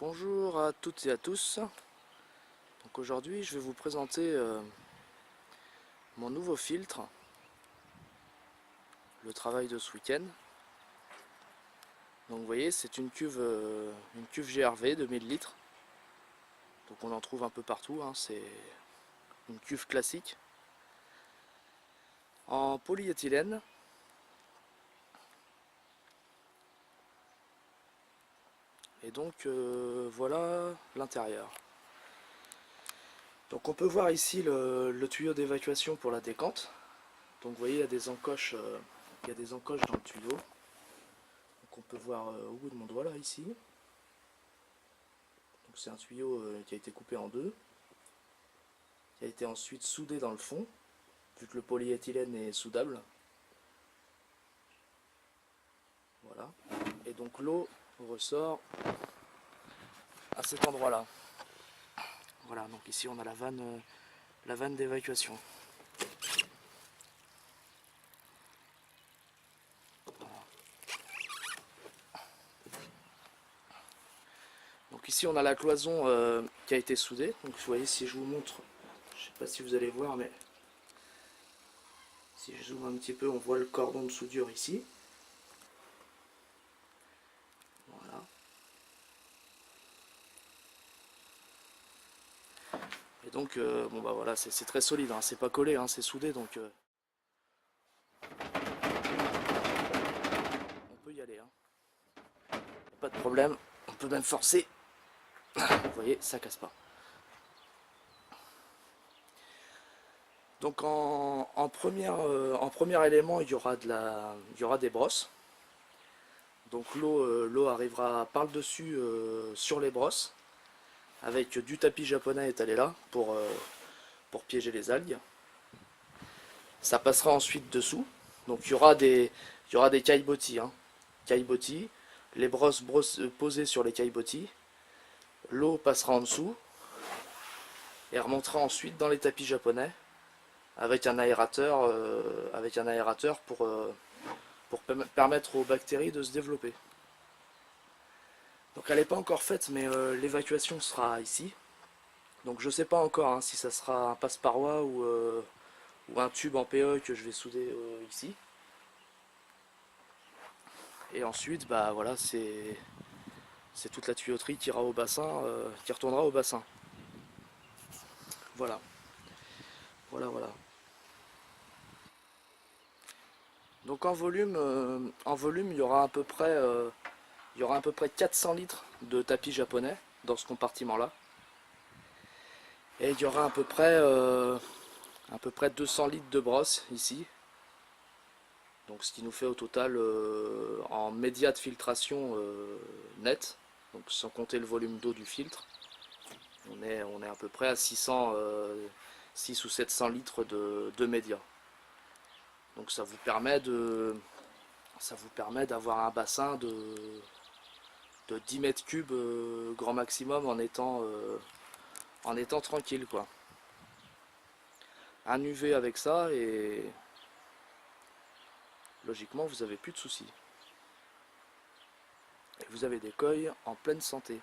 Bonjour à toutes et à tous. Donc aujourd'hui je vais vous présenter mon nouveau filtre, le travail de ce week-end. Donc vous voyez, c'est une cuve GRV de 1000 litres. Donc on en trouve un peu partout, hein. C'est une cuve classique en polyéthylène. Et donc voilà l'intérieur. Donc on peut voir ici le tuyau d'évacuation pour la décante. Donc vous voyez, il y a des encoches, dans le tuyau. Donc on peut voir au bout de mon doigt là ici. Donc c'est un tuyau qui a été coupé en deux, qui a été ensuite soudé dans le fond, vu que le polyéthylène est soudable. Voilà. Et donc l'eau ressort à cet endroit là. Voilà, donc ici on a la vanne d'évacuation. Donc ici on a la cloison qui a été soudée. Donc vous voyez, si je vous montre, je sais pas si vous allez voir, mais si je zoome un petit peu, on voit le cordon de soudure ici. Voilà. Et donc bon bah voilà, c'est très solide, hein, c'est pas collé, hein, c'est soudé, donc on peut y aller, hein. Pas de problème, on peut même forcer. Vous voyez, ça casse pas. Donc en premier élément, il y aura des brosses. Donc l'eau arrivera par le dessus sur les brosses, avec du tapis japonais étalé là pour piéger les algues. Ça passera ensuite dessous. Donc il y aura des caillebotis, hein. Caillebotis, les brosses posées sur les caillebotis. L'eau passera en dessous et remontera ensuite dans les tapis japonais avec un aérateur, pour permettre aux bactéries de se développer. Donc elle n'est pas encore faite, mais l'évacuation sera ici. Donc je ne sais pas encore, hein, si ça sera un passe-parois ou un tube en PE que je vais souder ici. Et ensuite, bah voilà, c'est toute la tuyauterie qui ira au bassin, qui retournera au bassin. Voilà, voilà. Donc en volume, il y aura à peu près 400 litres de tapis japonais dans ce compartiment-là. Et il y aura à peu près 200 litres de brosse ici. Donc ce qui nous fait au total, en média de filtration net, donc sans compter le volume d'eau du filtre, on est à peu près à 6 ou 700 litres de média. Donc ça vous permet d'avoir un bassin de 10 mètres cubes grand maximum en étant tranquille, quoi. Un UV avec ça et logiquement vous avez plus de soucis. Et vous avez des coils en pleine santé.